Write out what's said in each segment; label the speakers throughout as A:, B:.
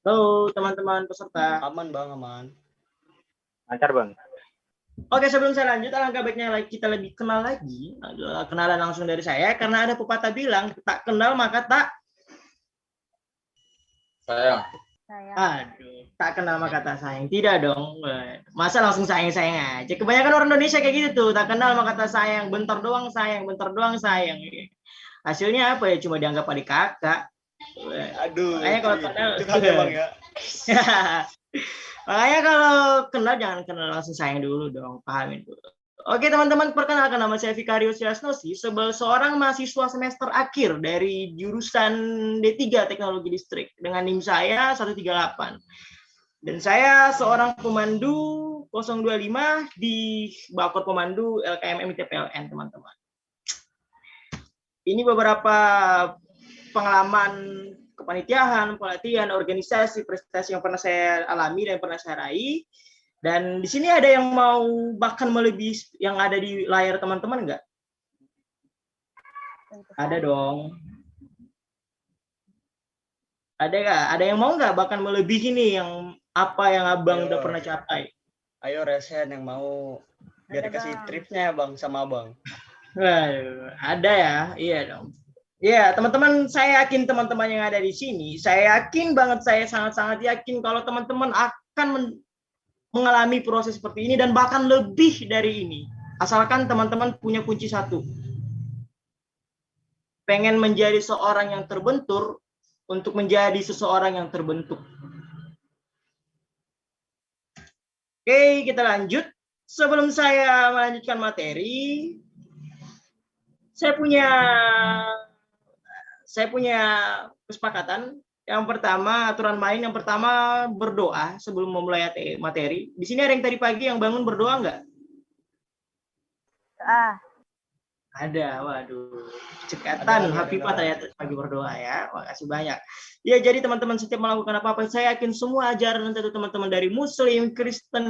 A: Halo teman-teman peserta.
B: Aman bang, aman.
C: Lancar bang.
A: Oke, sebelum saya lanjut, alangkah baiknya kita lebih kenal lagi. Kenalan langsung dari saya, karena ada pepatah bilang, tak kenal maka tak
B: Sayang.
A: Aduh, tak kenal maka tak sayang. Tidak dong. Masa langsung sayang-sayang aja. Kebanyakan orang Indonesia kayak gitu tuh. Tak kenal maka tak sayang. Bentar doang sayang. Bentar doang sayang. Hasilnya apa ya? Cuma dianggap adik kakak.
B: Aduh,
A: Makanya kalau kenal.
B: itu kagak bang ya.
A: Makanya kalau kenal jangan kenal langsung sayang dulu dong. Pahamin dulu. Oke teman-teman, perkenalkan nama saya Vicarius Yasnosi, seorang mahasiswa semester akhir dari jurusan D3 Teknologi Listrik dengan NIM saya 138. Dan saya seorang pemandu 025 di Bakor Pemandu LKMM ITPLN, teman-teman. Ini beberapa pengalaman kepanitiaan, pelatihan, organisasi, prestasi yang pernah saya alami dan pernah saya raih. Dan di sini ada yang mau bahkan melebihi yang ada di layar teman-teman nggak? Ada dong. Ada nggak? Ada yang mau nggak bahkan melebihi nih yang apa yang abang udah pernah capai?
B: Ayo resen yang mau biar dikasih tripsnya bang sama abang.
A: Ada ya, iya dong. Ya, teman-teman, saya yakin teman-teman yang ada di sini, saya yakin banget, saya sangat-sangat yakin kalau teman-teman akan mengalami proses seperti ini dan bahkan lebih dari ini. Asalkan teman-teman punya kunci satu. Pengen menjadi seorang yang terbentur untuk menjadi seseorang yang terbentuk. Oke, kita lanjut. Sebelum saya melanjutkan materi, saya punya kesepakatan. Yang pertama, aturan main yang pertama berdoa sebelum memulai materi. Di sini ada yang tadi pagi yang bangun berdoa nggak? Ada, waduh. Cekatan Hafifah ternyata pagi berdoa ya. Makasih banyak. Ya, jadi teman-teman setiap melakukan apa-apa, saya yakin semua ajaran tentu teman-teman dari Muslim, Kristen,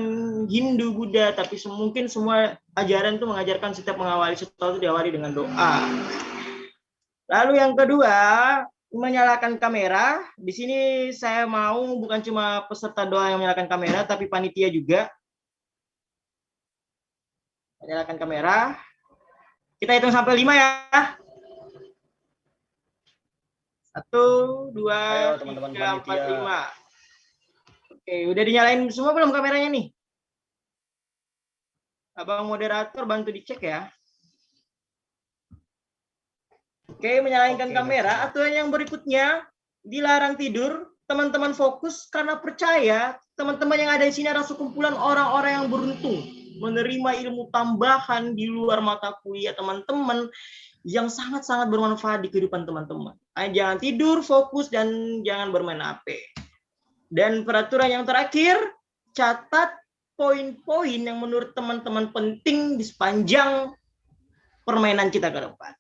A: Hindu, Buddha, tapi mungkin semua ajaran itu mengajarkan setiap mengawali sesuatu diawali dengan doa. Lalu yang kedua, menyalakan kamera. Di sini saya mau bukan cuma peserta doa yang menyalakan kamera, tapi panitia juga. Menyalakan kamera. Kita hitung sampai 5 ya. 1, 2, 3, 4, 5. Oke, udah dinyalain semua belum kameranya nih? Abang moderator bantu dicek ya. Oke, menyalakan kamera. Aturan yang berikutnya, dilarang tidur. Teman-teman fokus karena percaya teman-teman yang ada di sini adalah sekumpulan orang-orang yang beruntung menerima ilmu tambahan di luar mata kuliah teman-teman yang sangat-sangat bermanfaat di kehidupan teman-teman. Jangan tidur, fokus, dan jangan bermain HP. Dan peraturan yang terakhir, catat poin-poin yang menurut teman-teman penting di sepanjang permainan kita ke depan.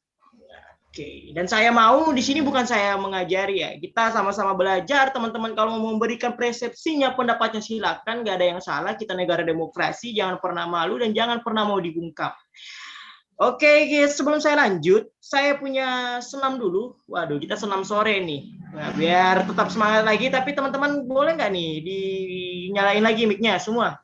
A: Oke, dan saya mau di sini bukan saya mengajari ya. Kita sama-sama belajar, teman-teman kalau mau memberikan persepsinya, pendapatnya silakan, nggak ada yang salah. Kita negara demokrasi, jangan pernah malu dan jangan pernah mau dibungkam. Oke, sebelum saya lanjut, saya punya senam dulu. Waduh, kita senam sore nih. Nah, biar tetap semangat lagi, tapi teman-teman boleh nggak nih dinyalain lagi mic-nya semua?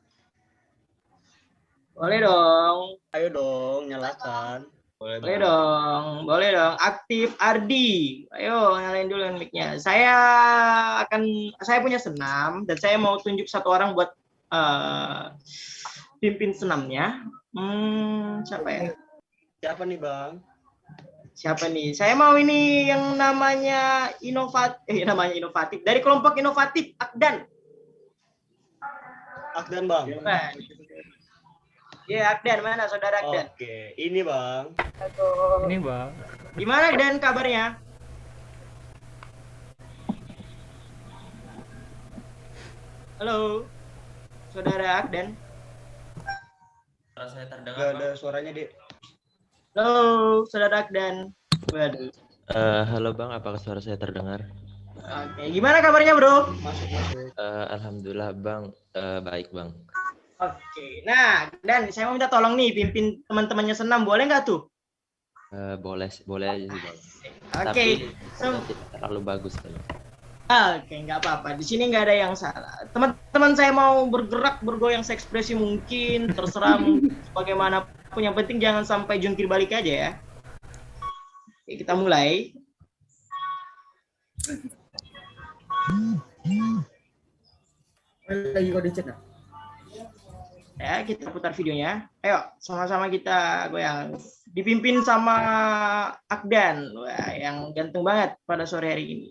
A: Boleh dong.
B: Ayo dong, nyalakan.
A: Boleh dong, boleh dong. Aktif Ardi. Ayo nyalain dulu mic-nya. Saya punya senam dan saya mau tunjuk satu orang buat pimpin senamnya. Siapa ya?
B: Siapa nih bang?
A: Siapa nih? Saya mau ini yang namanya inovatif. Dari kelompok inovatif Akdan.
B: Akdan bang.
A: Ya, Akdan, mana saudara Akdan?
B: Oke, ini bang.
C: Ini bang.
A: Gimana Dan kabarnya? Halo, saudara Akdan.
B: Suara saya terdengar. Gak ada suaranya dek.
A: Halo, saudara Akdan. Waduh.
D: Halo bang, apakah suara saya terdengar?
A: Oke, gimana kabarnya bro?
B: Masuk.
D: Alhamdulillah bang, baik bang.
A: Oke, nah Dan saya mau minta tolong nih pimpin teman-temannya senam, boleh nggak tuh?
D: Boleh aja sih bang.
A: Oke.
D: Tapi tidak terlalu bagus bang.
A: Oke, nggak apa-apa. Di sini nggak ada yang salah. Teman-teman saya mau bergerak, bergoyang seekspresi mungkin, terserah bagaimanapun. Yang penting jangan sampai jungkir balik aja ya. Oke, kita mulai.
E: Lagi kau dicek nggak?
A: Ya, kita putar videonya. Ayo, sama-sama kita goyang. Dipimpin sama Akdan, wah, yang ganteng banget pada sore hari ini.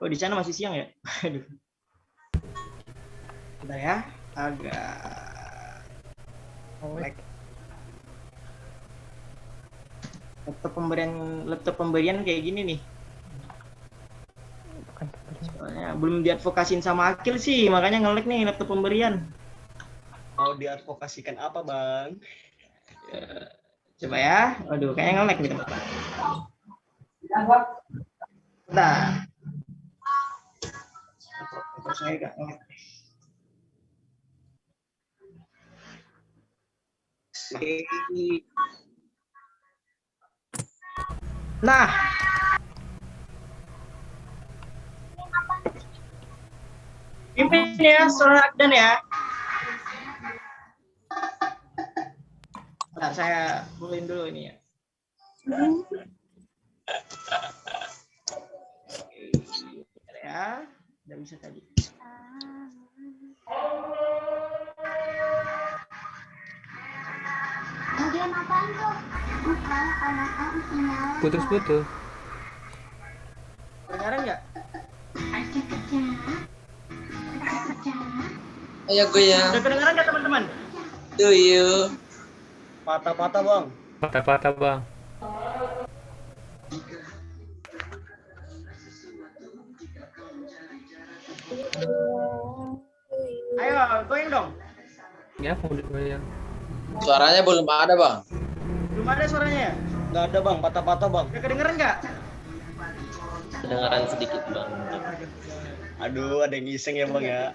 A: Oh, di sana masih siang ya? Aduh. Bentar ya, agak lag. Laptop pemberian kayak gini nih. Soalnya belum diadvokasin sama Akil sih, makanya nge-lag nih laptop pemberian.
B: Mau diadvokasikan apa, Bang?
A: Ya, coba ya. Waduh, kayaknya nge-lag nih teman-teman. Bentar. Saya agak nge-lag. Nah, pimpin ya, Saudara Akdan ya. Nah, saya bulein dulu ini ya. Oke, ya, udah bisa tadi.
F: Kemudian apaan tuh? Bukan anak-anak sinyal.
C: Putus-putus.
A: Kedengaran nggak?
F: Ada kerja.
G: Ayo gue ya.
A: Udah kedengaran nggak teman-teman?
G: Do you?
B: Patah-patah, Bang.
C: Patah-patah bang.
A: Ayo, goyang dong.
C: Ya mau dibayar.
G: Suaranya belum ada bang.
A: Belum ada suaranya ya?
B: Nggak ada, Bang. Patah-patah, Bang.
A: Udah kedengeran nggak?
D: Kedengaran sedikit bang.
B: Aduh, ada yang iseng ya, Bang ya.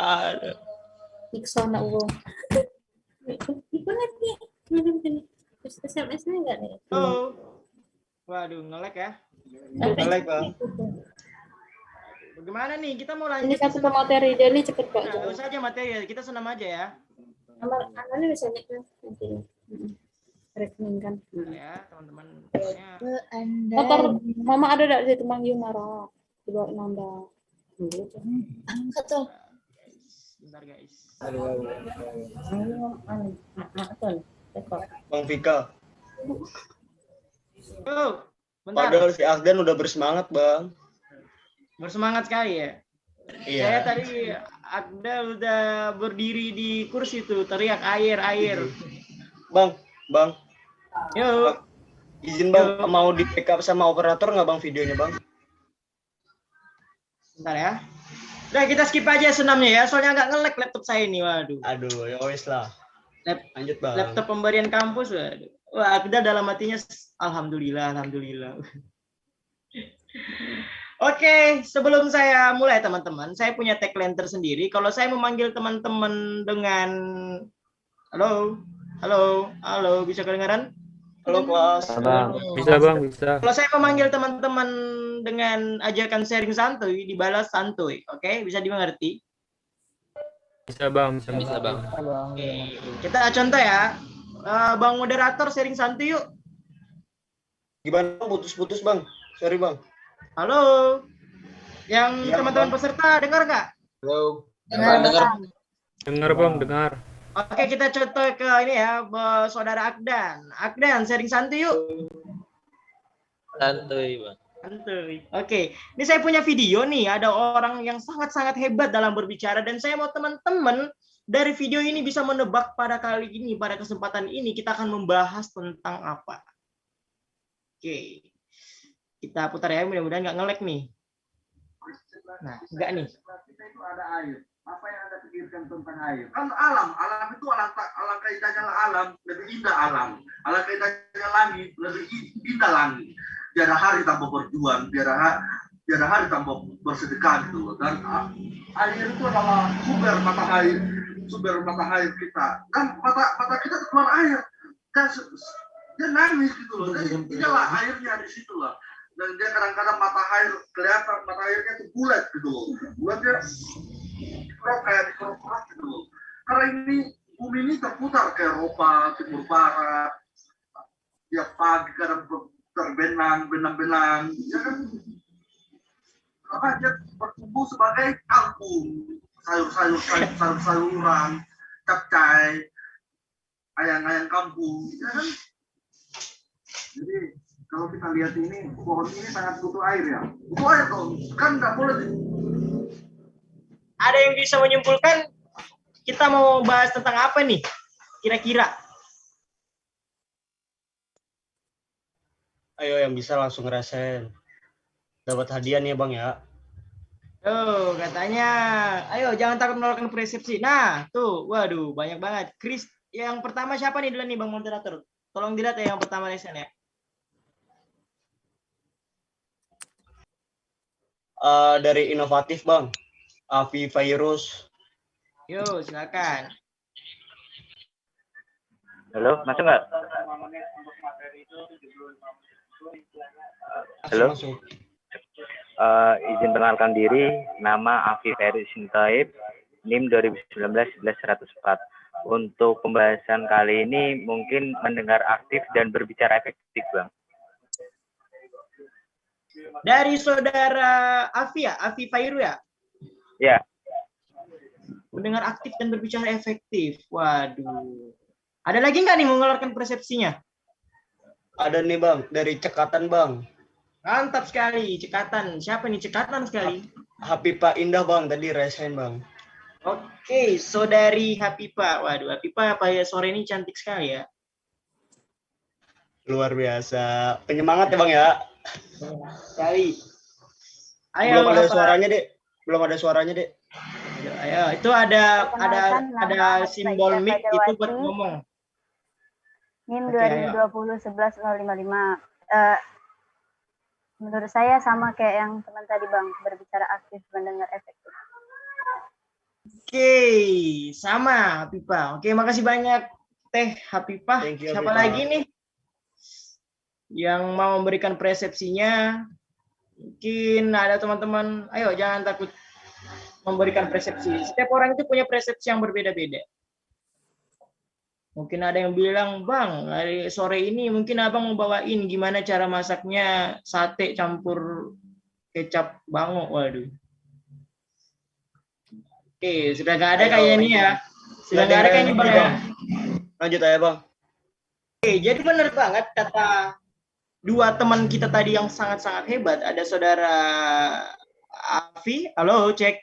D: Ada.
H: Iksona uang. Itu nanti terus SMS-nya enggak nih?
A: Oh. Waduh, nge-lag ya.
B: Nge-lag, Bang.
A: Bagaimana nih? Kita mau lanjut.
H: Ini satu ke materi dia ini cepet kok.
A: Nggak usah aja materi, kita senam aja ya.
H: Amalnya bisa nih nanti. Rekening kan.
A: Ya, teman-teman. Pokoknya
H: Motor mama ada dari situ Mang Yumara. Dibawa Nanda. Angkat tuh.
A: bentar guys.
B: Bang Vika.
A: Oh, bentar.
B: Padahal si Akdan udah bersemangat, Bang.
A: Bersemangat sekali ya.
B: Iya.
A: Saya tadi Akda udah berdiri di kursi tuh teriak air.
B: Bang.
A: Yuk.
B: Izin Bang, mau di backup sama operator nggak Bang videonya Bang?
A: Bentar ya. Udah kita skip aja senamnya ya, soalnya agak nge-lag laptop saya ini, waduh.
B: Aduh, ya wes lah. Lanjut Bang.
A: Laptop pemberian kampus, waduh. Wah, Akda dalam hatinya, alhamdulillah. Oke, sebelum saya mulai teman-teman, saya punya tagline tersendiri. Kalau saya memanggil teman-teman dengan halo, bisa kedengaran?
B: Halo kelas.
C: Bisa bang, bisa.
A: Kalau saya memanggil teman-teman dengan ajakan sharing santuy, dibalas santuy. Oke, bisa dimengerti?
C: Bisa bang,
D: Bisa bang.
A: Oke, kita contoh ya. Bang moderator sharing santuy yuk.
B: Gimana Bang? Putus-putus Bang. Sorry Bang.
A: Halo. Yang
B: Ya,
A: teman-teman
B: Bang.
A: peserta dengar nggak?
B: Halo.
C: Dengar bang, dengar.
A: Oke, kita contoh ke ini ya, saudara Akdan. Akdan, sharing santuy yuk.
D: Santuy bang.
A: Santuy. Oke, ini saya punya video nih. Ada orang yang sangat-sangat hebat dalam berbicara dan saya mau teman-teman dari video ini bisa menebak pada kali ini, pada kesempatan ini kita akan membahas tentang apa. Oke, kita putar ya. Mudah-mudahan nggak nge-lag nih. Nah, enggak nih.
I: Kita itu ada air. Apa yang Anda pikirkan tentang air? Kan alam itu alangkah indahnya alam, lebih indah alam. Alangkah indahnya langit, lebih indah langit. Tiada hari tanpa berjuang, tiada hari tanpa bersedekah gitu. Dan air itu adalah sumber matahari, sumber mata air kita. Dan mata kita keluar air. Dan dia nangis gitu loh. Dan inilah airnya di situ lah. Dan dia kadang-kadang mata air kelihatan mata airnya itu bulat gitu loh. Bulatnya kayak dikerok-kerok gitu loh. Karena ini bumi ini terputar ke Eropa, Timur Barat. Tiap pagi kadang terbenang-benang, ya kan? Karena dia bertumbuh sebagai kampung, sayur-sayuran, capcay, ayam-ayam kampung, ya kan? Jadi kalau kita lihat ini, pohon ini sangat butuh air ya. Butuh air dong, kan nggak boleh.
A: Ada yang bisa menyimpulkan kita mau bahas tentang apa nih? Kira-kira?
B: Ayo yang bisa langsung ngerasain. Dapat hadiah nih Bang ya.
A: Oh, katanya, ayo jangan takut menolakkan persepsi. Nah, tuh, waduh, banyak banget. Chris, yang pertama siapa nih dulu nih Bang Moderator? Tolong dilihat ya yang pertama Lesen ya.
B: Dari inovatif Bang, Avi Virus.
A: Yo, silakan.
E: Halo, masuk nggak? Halo.
B: Masuk.
E: Izin perkenalkan diri, nama Afi Ferry Sintaib, NIM 2019-1104. Untuk pembahasan kali ini mungkin mendengar aktif dan berbicara efektif, Bang.
A: Dari saudara Afi ya, Afi Fairu ya?
E: Ya.
A: Mendengar aktif dan berbicara efektif. Waduh. Ada lagi nggak nih mengeluarkan persepsinya?
B: Ada nih Bang, dari Cekatan Bang.
A: Mantap sekali, Cekatan. Siapa nih Cekatan sekali?
B: Hapipa Indah Bang, tadi rasain Bang.
A: Oke, saudari Hapipa. Waduh, Hapipa apa ya sore ini cantik sekali ya.
B: Luar biasa. Penyemangat ya Bang ya.
A: Sekali. Ayo,
B: Belum ada
A: apa?
B: suaranya, Dek. Belum ada suaranya, Dek.
A: Ayo, itu ada
J: Perkenalkan, nama
A: simbol
J: Aisyah
A: mic itu buat
J: Fadilwati.
A: ngomong.
J: NIM
A: Oke, ayo.
J: 2020-11-055. Menurut saya sama kayak yang teman tadi Bang, berbicara aktif, mendengar efektif.
A: Oke, sama Hapipa. Oke, makasih banyak Teh Hapipa.
B: Thank you,
A: Siapa
B: Hapipa.
A: lagi nih yang mau memberikan persepsinya? Mungkin ada teman-teman, ayo jangan takut memberikan persepsi. Setiap orang itu punya persepsi yang berbeda-beda. Mungkin ada yang bilang, Bang, hari sore ini mungkin Abang mau bawain gimana cara masaknya sate campur kecap bango. Waduh. Oke, sudah nggak ada kayaknya nih ya. Sudah nggak ada kayaknya Bang ya.
B: Lanjut aja Bang.
A: Oke, jadi benar banget kata dua teman kita tadi yang sangat-sangat hebat. Ada saudara Afi. Halo, cek.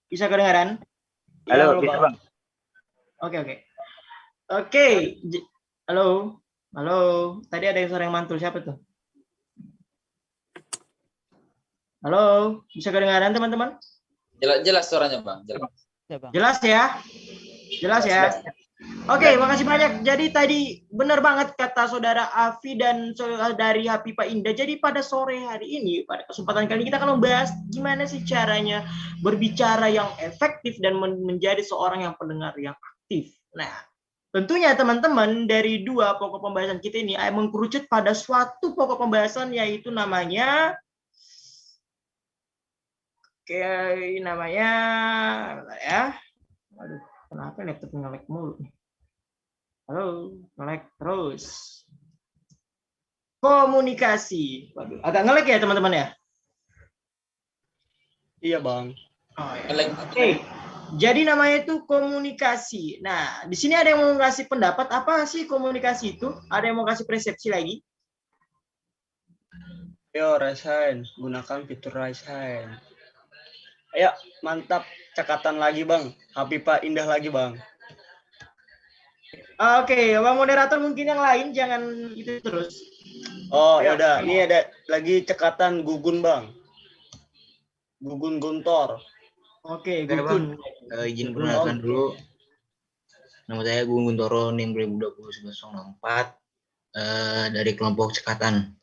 A: Bisa kedengaran?
E: Halo,
B: Iya,
E: bisa
B: Bang.
E: Bang?
A: Oke. Halo. Halo. Tadi ada suara yang mantul. Siapa tuh? Halo. Bisa kedengaran teman-teman?
G: Jelas suaranya Bang. Jelas.
A: Jelas ya? Jelas ya? Oke, makasih banyak. Jadi tadi benar banget kata saudara Afi dan saudari Hapipa Indah. Jadi pada sore hari ini, pada kesempatan kali ini kita akan membahas gimana sih caranya berbicara yang efektif dan menjadi seorang yang pendengar yang aktif. Nah, tentunya teman-teman dari dua pokok pembahasan kita ini mengkerucut pada suatu pokok pembahasan yaitu namanya ya. Aduh, kenapa laptop nge-lag mulu? Halo, nge-lag terus. Komunikasi. Waduh, agak nge-lag ya teman-teman ya?
B: Iya Bang.
A: Oh, ya. Oke. Jadi namanya itu komunikasi. Nah, di sini ada yang mau kasih pendapat apa sih komunikasi itu? Ada yang mau kasih persepsi lagi?
B: Yo, rasain. Gunakan fitur rasain. Ayo, mantap. Cekatan lagi Bang. Hapipa Indah lagi Bang.
A: Oke, Bang Moderator mungkin yang lain jangan itu terus.
B: Oh, ya udah. Ini ada lagi cekatan Gugun Bang. Gugun Guntor.
A: Oke,
K: Oke,
A: Gugun.
K: Izin perkenalkan dulu. Nama saya Gugun Guntoro, NIM 2020-1104 dari kelompok Cekatan.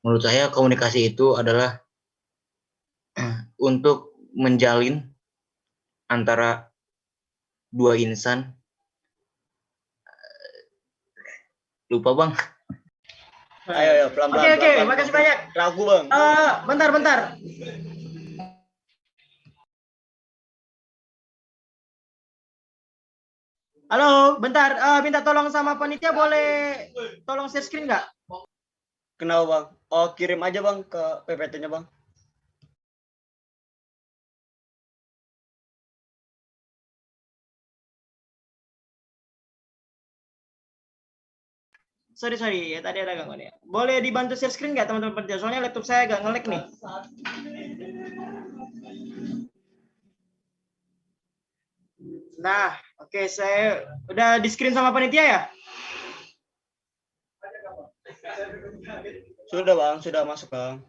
K: Menurut saya komunikasi itu adalah untuk menjalin antara 2 insan. Lupa bang.
B: Ayo, pelan-pelan.
A: Oke, makasih banyak.
B: Ragu bang.
A: Bentar. Halo, bentar. Minta tolong sama panitia, boleh tolong share screen nggak?
B: Kenapa bang? Oh, kirim aja bang ke PPT-nya bang.
A: Sorry, ya tadi ada gangguan ya. Boleh dibantu share screen nggak teman-teman panitia? Soalnya laptop saya agak nge-lag nih. Nah, oke, saya udah di screen sama panitia ya?
B: Sudah bang, sudah masuk bang.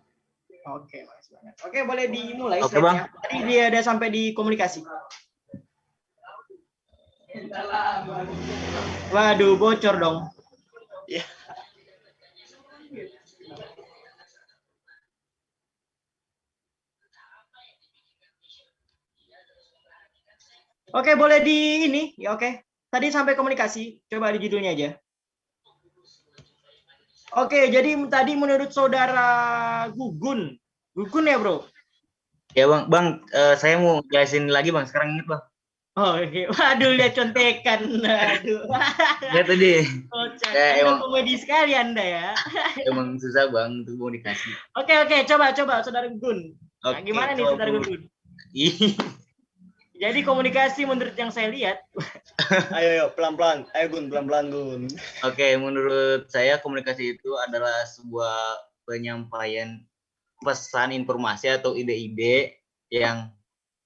A: Oke, makasih banyak. Oke, boleh dimulai
K: Oke,
A: slide-nya. Tadi dia ada sampai di komunikasi. Waduh, bocor dong.
B: Ya.
A: Oke, boleh di ini. Ya oke. Tadi sampai komunikasi. Coba di judulnya aja. Oke, jadi tadi menurut saudara Gugun ya bro?
K: Ya bang, saya mau jelasin lagi bang. Sekarang ingat bang.
A: Oh, oke. Waduh, lihat contekan. Aduh.
K: Ya tadi.
A: Anda
K: emang
A: komedi sekali Anda ya.
K: emang susah bang untuk komunikasi.
A: Oke, coba saudara Gugun. Nah, gimana nih saudara Gugun? Jadi komunikasi menurut yang saya lihat.
B: Ayo, pelan-pelan. Ayo Gun, pelan-pelan Gun.
K: Oke, menurut saya komunikasi itu adalah sebuah penyampaian pesan, informasi atau ide-ide yang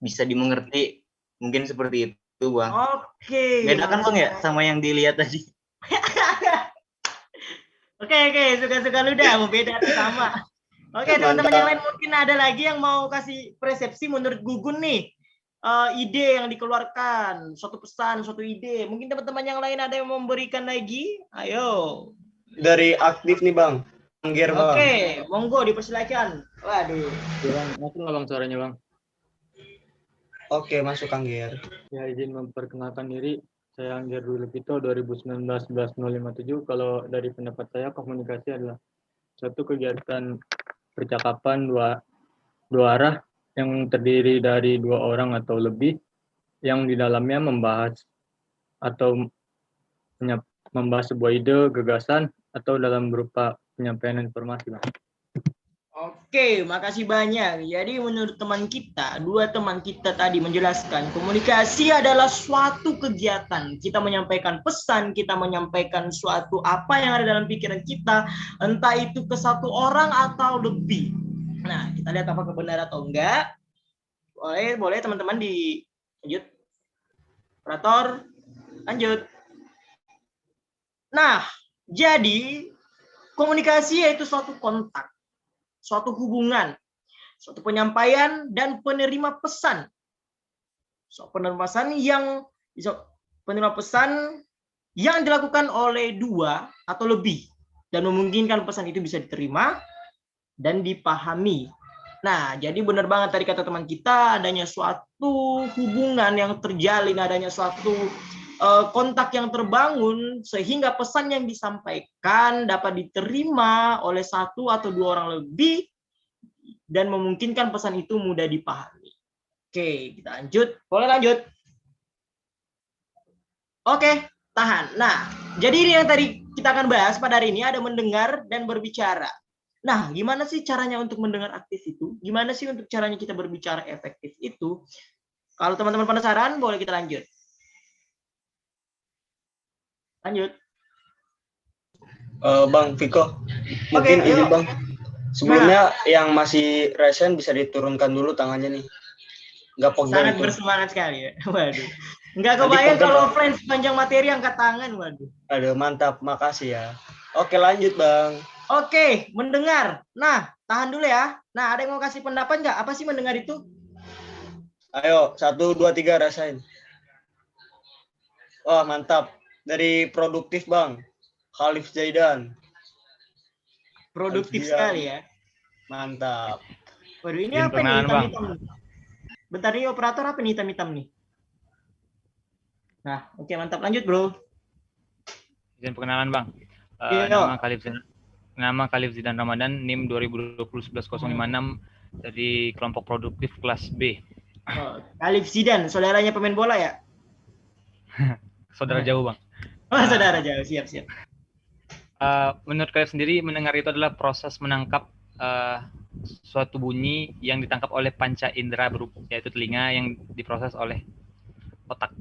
K: bisa dimengerti. Mungkin seperti itu, Bang.
A: Oke.
K: Beda kan Bang ya sama yang dilihat tadi?
A: Oke, suka-suka lu dah, mau beda atau sama. Oke, teman-teman yang lain mungkin ada lagi yang mau kasih persepsi menurut Gugun nih. Ide yang dikeluarkan, suatu pesan, suatu ide. Mungkin teman-teman yang lain ada yang memberikan lagi. Ayo.
B: Dari aktif nih bang. Angger bang.
A: Oke, monggo dipersilakan. Waduh.
C: Bang, masuk nggak bang suaranya bang?
B: Oke, masuk Angger.
C: Ya, izin memperkenalkan diri. Saya Angger Dwi Lupito 2019-11057. Kalau dari pendapat saya, komunikasi adalah suatu kegiatan percakapan dua arah yang terdiri dari 2 orang atau lebih yang di dalamnya membahas sebuah ide, gagasan, atau dalam berupa penyampaian informasi. Bang.
A: Oke, makasih banyak. Jadi menurut dua teman kita tadi menjelaskan komunikasi adalah suatu kegiatan. Kita menyampaikan pesan, kita menyampaikan suatu apa yang ada dalam pikiran kita, entah itu ke satu orang atau lebih. Nah, kita lihat apakah benar atau enggak. Boleh teman-teman lanjut. Operator, lanjut. Nah, jadi komunikasi yaitu suatu kontak, suatu hubungan, suatu penyampaian dan penerima pesan. Penerima pesan yang dilakukan oleh 2 atau lebih dan memungkinkan pesan itu bisa diterima dan dipahami. Nah, jadi benar banget tadi kata teman kita, adanya suatu hubungan yang terjalin, adanya suatu kontak yang terbangun sehingga pesan yang disampaikan dapat diterima oleh 1 atau 2 orang lebih dan memungkinkan pesan itu mudah dipahami. Oke, kita lanjut. Boleh lanjut? Oke, tahan. Nah, jadi ini yang tadi kita akan bahas pada hari ini, ada mendengar dan berbicara. Nah, gimana sih caranya untuk mendengar aktif itu? Gimana sih untuk caranya kita berbicara efektif itu? Kalau teman-teman penasaran, boleh kita lanjut. Lanjut.
B: Bang Viko, mungkin ini bang. Sebelumnya yang masih resen bisa diturunkan dulu tangannya nih. Nggak pegang.
A: Sangat bersemangat sekali ya. Waduh. Nggak kebayang kalau friends panjang materi angkat tangan. Waduh.
B: Aduh, mantap. Makasih ya. Oke, lanjut bang.
A: Oke, mendengar. Nah, tahan dulu ya. Nah, ada yang mau kasih pendapat nggak? Apa sih mendengar itu?
B: Ayo, 1, 2, 3 rasain. Wah, mantap. Dari produktif bang. Khalif Zaidan.
A: Produktif sekali ya.
B: Mantap.
A: Waduh, ini apa nih hitam-hitam? Bentar nih operator, apa nih hitam-hitam nih? Nah, oke mantap. Lanjut, Bro.
L: Izin perkenalan Bang.
A: Iya.
L: Nama Khalif Zidan Ramadan, NIM 2020-11056 dari kelompok produktif kelas B.
A: Oh, Khalif Zidan, saudaranya pemain bola ya?
L: Saudara jauh Bang.
A: Oh, saudara jauh. Siap.
L: Menurut kalian sendiri, mendengar itu adalah proses menangkap suatu bunyi yang ditangkap oleh panca indera, yaitu telinga yang diproses oleh otak.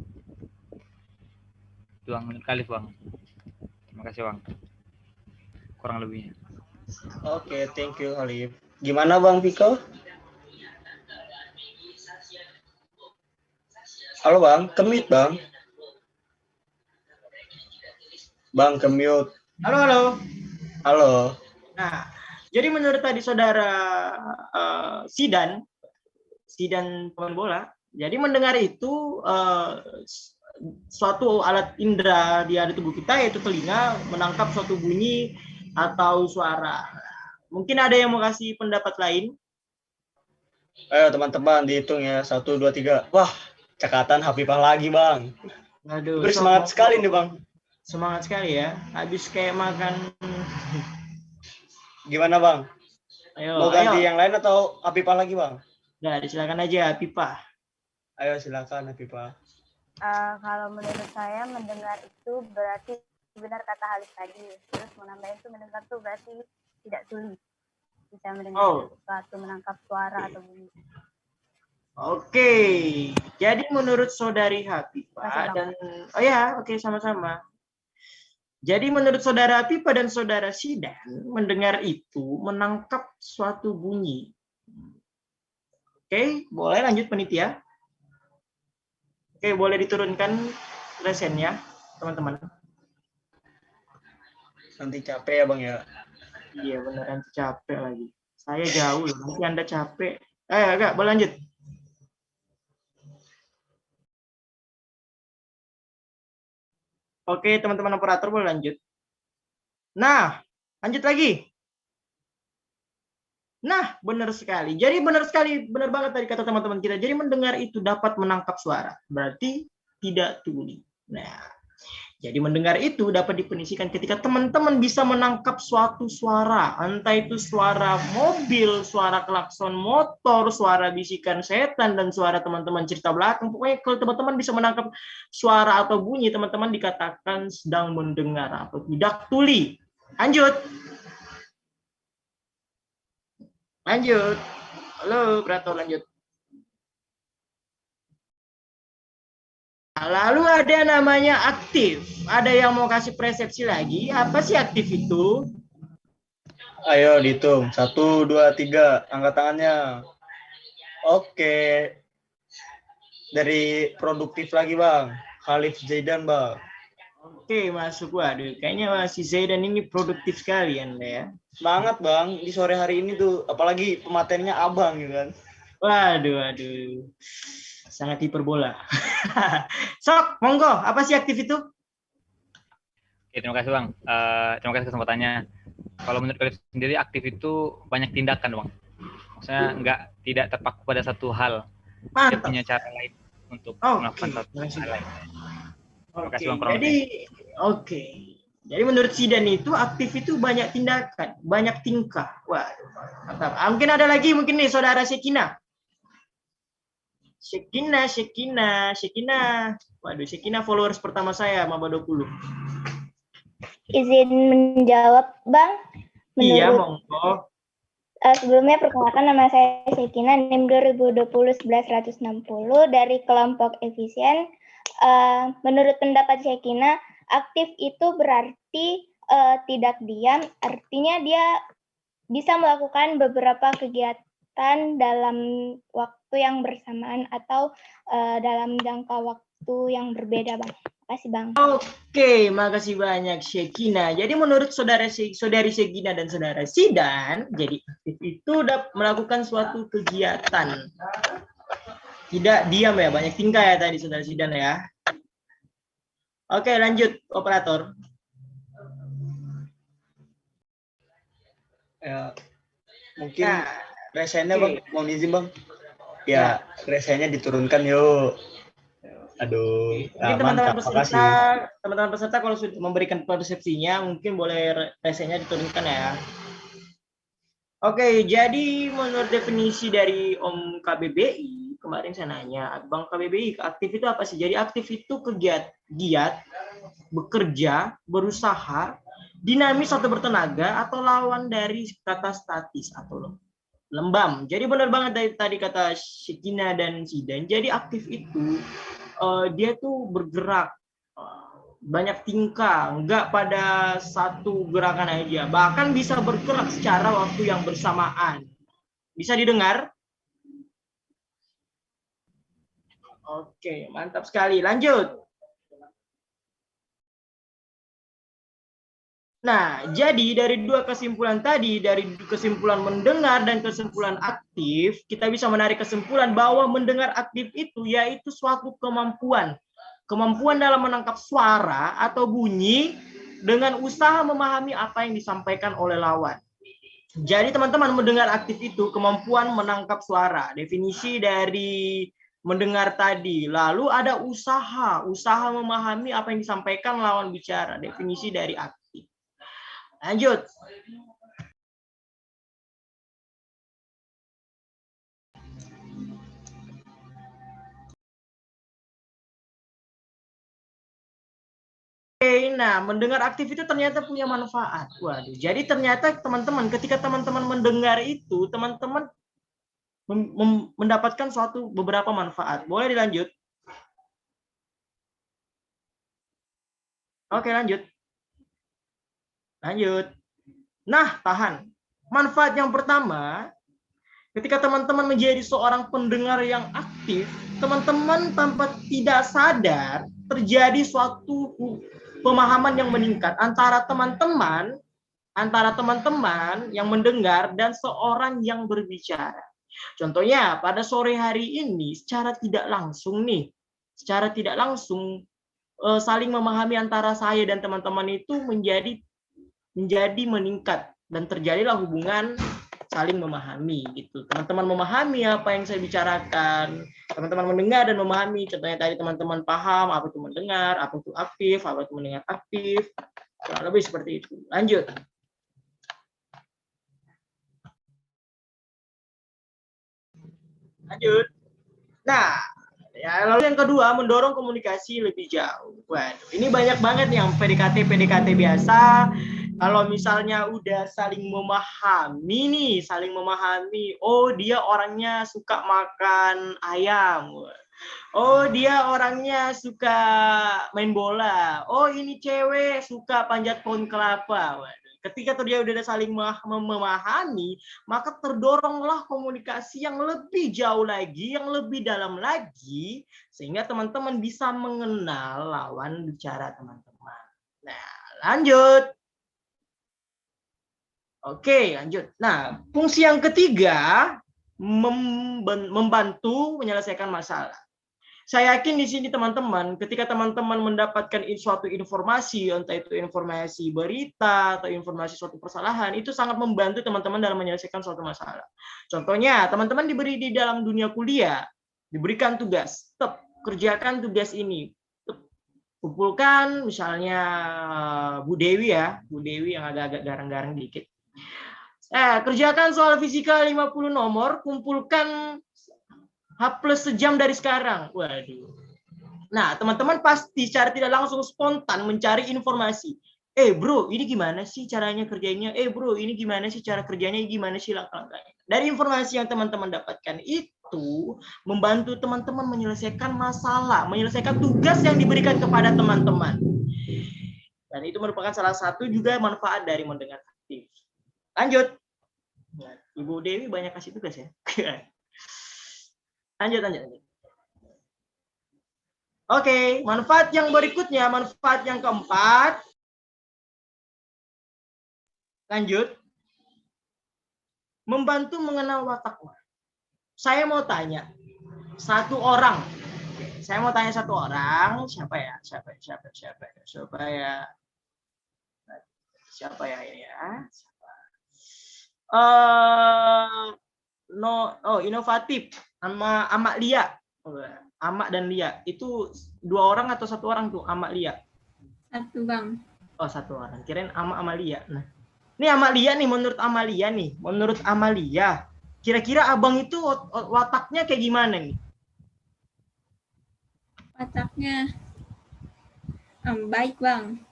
L: Itu Bang, menurut Khalif Bang. Terima kasih Bang. Kurang lebihnya.
B: Oke, thank you Khalif. Gimana Bang Viko? Halo Bang, kemute Bang. Bang kemute.
A: Halo.
B: Halo.
A: Nah, jadi menurut tadi saudara Zidan pemain bola, jadi mendengar itu suatu alat indera di tubuh kita yaitu telinga menangkap suatu bunyi atau suara. Mungkin ada yang mau kasih pendapat lain?
B: Ayo teman-teman dihitung ya, 1, 2, 3. Wah, cekatan Hafifah lagi Bang.
A: Aduh,
B: Bersemangat sekali nih Bang.
A: Semangat sekali ya, habis kayak makan.
B: Gimana Bang? Mau ganti
A: Ayo.
B: yang lain atau Hafifah lagi Bang?
A: Nah, silakan aja Hafifah.
B: Ayo silakan Hafifah.
J: Kalau menurut saya mendengar itu berarti benar kata Halif tadi. Terus menambah itu mendengar itu berarti tidak tuli. Bisa mendengar sesuatu, menangkap suara atau bunyi.
A: Oke, jadi menurut saudari Hafifah dan sama-sama. Jadi menurut saudara Hafifah dan saudara Zidan, mendengar itu menangkap suatu bunyi. Oke, boleh lanjut panitia? Oke, boleh diturunkan lesennya, teman-teman.
B: Nanti capek ya Bang ya?
A: Iya, beneran capek lagi. Saya jauh, nanti Anda capek. Agak, boleh lanjut. Oke, teman-teman operator boleh lanjut. Nah, lanjut lagi. Nah, benar sekali. Jadi benar banget tadi kata teman-teman kita. Jadi mendengar itu dapat menangkap suara. Berarti tidak tuli. Nah, jadi mendengar itu dapat definisikan ketika teman-teman bisa menangkap suatu suara. Entah itu suara mobil, suara klakson motor, suara bisikan setan, dan suara teman-teman cerita belakang. Pokoknya kalau teman-teman bisa menangkap suara atau bunyi, teman-teman dikatakan sedang mendengar atau tidak tuli. Lanjut. Halo, operator lanjut. Lalu ada namanya aktif. Ada yang mau kasih persepsi lagi? Apa sih aktif itu?
B: Ayo dihitung. 1, 2, 3. Angkat tangannya. Oke. Dari produktif lagi Bang. Khalif Zidan Bang.
A: Oke, masuk. Waduh, kayaknya si Zaidan ini produktif sekali Anda ya.
B: Semangat Bang, di sore hari ini tuh, apalagi pematennya Abang gitu kan.
A: Waduh. Sangat hiperbola. Sok, monggo, apa sih aktif itu?
L: Oke, terima kasih Bang. Terima kasih kesempatannya. Kalau menurut kalian sendiri, aktif itu banyak tindakan Bang. Maksudnya tidak terpaku pada satu hal. Dia punya cara lain untuk melakukan satu hal lain. Terima kasih Bang.
A: Jadi menurut Zidan itu aktif itu banyak tindakan, banyak tingkah. Waduh, mantap. Mungkin ada lagi nih saudara Sekina. Waduh, Sekina followers pertama saya, Maba 20.
M: Izin menjawab, Bang.
A: Iya, monggo.
M: Sebelumnya perkenalkan, nama saya Sekina, NIM 2020-11160 dari kelompok efisien. Menurut pendapat Sekina, aktif itu berarti tidak diam, artinya dia bisa melakukan beberapa kegiatan dalam waktu yang bersamaan atau dalam jangka waktu yang berbeda, Bang. Makasih, Bang.
A: Oke, makasih banyak Sekina. Jadi menurut saudari Sekina dan saudara Zidan, jadi aktif itu melakukan suatu kegiatan. Tidak diam ya, banyak tingkah ya tadi saudara Zidan ya. Oke, lanjut operator.
B: Ya, mungkin resennya Bang, mohon izin Bang. Ya, resennya diturunkan yuk.
K: Aduh,
A: Mungkin teman-teman peserta kalau sudah memberikan persepsinya mungkin boleh resenya diturunkan ya. Oke, jadi menurut definisi dari Om KBBI, kemarin saya nanya, Bang KBBI, aktif itu apa sih? Jadi aktif itu giat, bekerja, berusaha, dinamis atau bertenaga, atau lawan dari kata statis atau lembam. Jadi benar banget dari tadi kata Shekina dan Zidan. Jadi aktif itu dia tuh bergerak, banyak tingkah, nggak pada satu gerakan aja, bahkan bisa bergerak secara waktu yang bersamaan. Bisa didengar? Oke, mantap sekali. Lanjut. Nah, jadi dari dua kesimpulan tadi, dari kesimpulan mendengar dan kesimpulan aktif, kita bisa menarik kesimpulan bahwa mendengar aktif itu yaitu suatu kemampuan dalam menangkap suara atau bunyi dengan usaha memahami apa yang disampaikan oleh lawan. Jadi teman-teman, mendengar aktif itu kemampuan menangkap suara. Definisi dari mendengar tadi. Lalu ada usaha memahami apa yang disampaikan lawan bicara. Definisi dari aktif. Lanjut. Nah, mendengar aktif itu ternyata punya manfaat. Waduh, jadi ternyata teman-teman, ketika teman-teman mendengar itu, teman-teman mendapatkan beberapa manfaat. Boleh dilanjut? Oke, lanjut. Lanjut. Nah, tahan. Manfaat yang pertama, ketika teman-teman menjadi seorang pendengar yang aktif, teman-teman tanpa tidak sadar terjadi suatu pemahaman yang meningkat antara teman-teman yang mendengar dan seorang yang berbicara. Contohnya pada sore hari ini secara tidak langsung saling memahami antara saya dan teman-teman itu menjadi meningkat dan terjadilah hubungan saling memahami gitu. Teman-teman memahami apa yang saya bicarakan, teman-teman mendengar dan memahami. Contohnya tadi teman-teman paham apa itu mendengar, apa itu aktif, apa itu mendengar aktif. Kurang lebih seperti itu. Lanjut. Lanjut. Nah, ya, lalu yang kedua, mendorong komunikasi lebih jauh. Waduh, ini banyak banget yang PDKT biasa. Kalau misalnya udah saling memahami, oh dia orangnya suka makan ayam. Oh dia orangnya suka main bola. Oh ini cewek suka panjat pohon kelapa. Ketika dia udah saling memahami, maka terdoronglah komunikasi yang lebih jauh lagi, yang lebih dalam lagi, sehingga teman-teman bisa mengenal lawan bicara teman-teman. Nah, lanjut. Oke, lanjut. Nah, fungsi yang ketiga, membantu menyelesaikan masalah. Saya yakin di sini teman-teman, ketika teman-teman mendapatkan suatu informasi, entah itu informasi berita atau informasi suatu persalahan, itu sangat membantu teman-teman dalam menyelesaikan suatu masalah. Contohnya, teman-teman diberi di dalam dunia kuliah, diberikan tugas, kerjakan tugas ini. Kumpulkan misalnya Bu Dewi yang agak-agak garang-garang dikit. Kerjakan soal fisika 50 nomor, kumpulkan H+ sejam dari sekarang. Waduh. Nah, teman-teman pasti secara tidak langsung spontan mencari informasi. Bro, ini gimana sih caranya kerjanya? Bro, ini gimana sih cara kerjanya? Gimana sih langkah-langkahnya? Dari informasi yang teman-teman dapatkan itu membantu teman-teman menyelesaikan masalah, menyelesaikan tugas yang diberikan kepada teman-teman. Dan itu merupakan salah satu juga manfaat dari mendengar aktif. Lanjut. Nah, Ibu Dewi banyak kasih tugas ya. Lanjut. Oke, manfaat yang berikutnya, manfaat yang keempat. Lanjut. Membantu mengenal watak orang. Saya mau tanya satu orang. Siapa ya ini ya? Inovatif sama Amalia. Amak dan Lia. Itu 2 orang atau 1 orang tuh, Amak Lia?
N: 1 Bang.
A: Oh, 1 orang. Kirain Amak Amalia. Nah, ini Amalia nih, menurut Amalia nih. Menurut Amalia, kira-kira abang itu wataknya kayak gimana nih?
N: Wataknya baik Bang.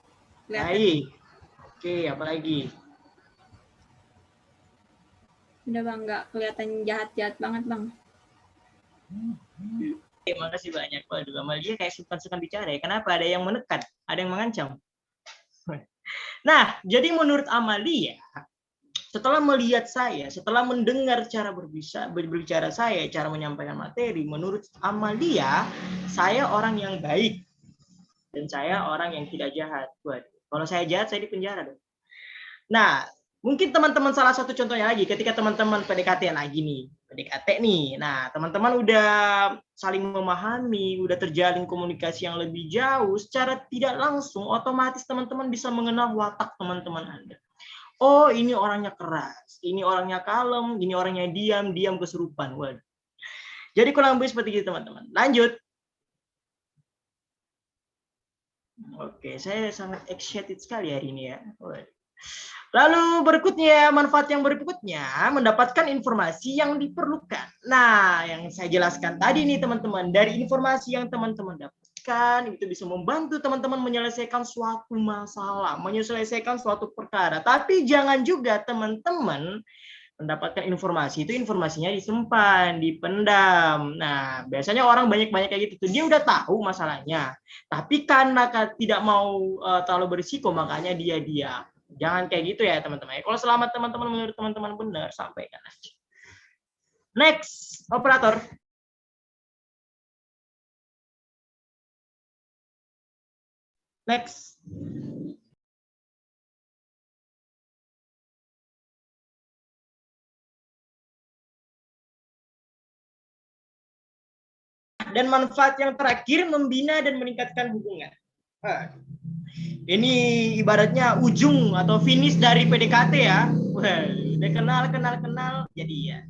N: Kelihatan.
A: Baik. Oke, apa lagi?
N: Udah Bang, nggak kelihatan jahat-jahat banget Bang.
A: Terima kasih banyak. Waduh, Amalia kayak suka bicara ya. Kenapa? Ada yang menekan, ada yang mengancam. Nah, jadi menurut Amalia, setelah melihat saya, setelah mendengar cara berbicara saya, cara menyampaikan materi, menurut Amalia, saya orang yang baik. Dan saya orang yang tidak jahat. Waduh, kalau saya jahat, saya dipenjara dong. Nah, mungkin teman-teman salah satu contohnya lagi, ketika teman-teman PDKT lagi nih. PDKT nih. Nah, teman-teman udah saling memahami, udah terjalin komunikasi yang lebih jauh, secara tidak langsung, otomatis teman-teman bisa mengenal watak teman-teman Anda. Oh, ini orangnya keras, ini orangnya kalem, ini orangnya diam kesurupan. Waduh. Jadi kurang lebih seperti itu, teman-teman. Lanjut. Oke, saya sangat excited sekali hari ini ya. Waduh. Lalu berikutnya, manfaat yang berikutnya, mendapatkan informasi yang diperlukan. Nah, yang saya jelaskan tadi nih teman-teman, dari informasi yang teman-teman dapatkan, itu bisa membantu teman-teman menyelesaikan suatu masalah, menyelesaikan suatu perkara. Tapi jangan juga teman-teman mendapatkan informasi, itu informasinya disimpan, dipendam. Nah, biasanya orang banyak-banyak kayak gitu. Dia udah tahu masalahnya, tapi karena tidak mau terlalu berisiko, makanya dia diam. Jangan kayak gitu ya teman-teman. Kalau selamat teman-teman menurut teman-teman benar, sampaikan aja. Next, operator. Next. Dan manfaat yang terakhir, membina dan meningkatkan hubungan. Ini ibaratnya ujung atau finish dari PDKT ya. Wah, udah kenal, jadi ya.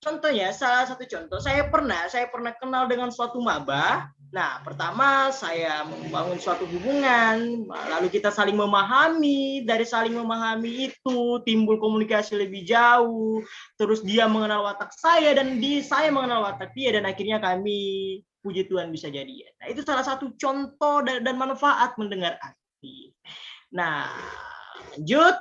A: Contohnya, salah satu contoh, saya pernah kenal dengan suatu maba. Nah, pertama saya membangun suatu hubungan, lalu kita saling memahami. Dari saling memahami itu timbul komunikasi lebih jauh. Terus dia mengenal watak saya dan saya mengenal watak dia, dan akhirnya kami puji Tuhan bisa jadian. Nah, itu salah satu contoh dan manfaat mendengar aktif. Nah, lanjut.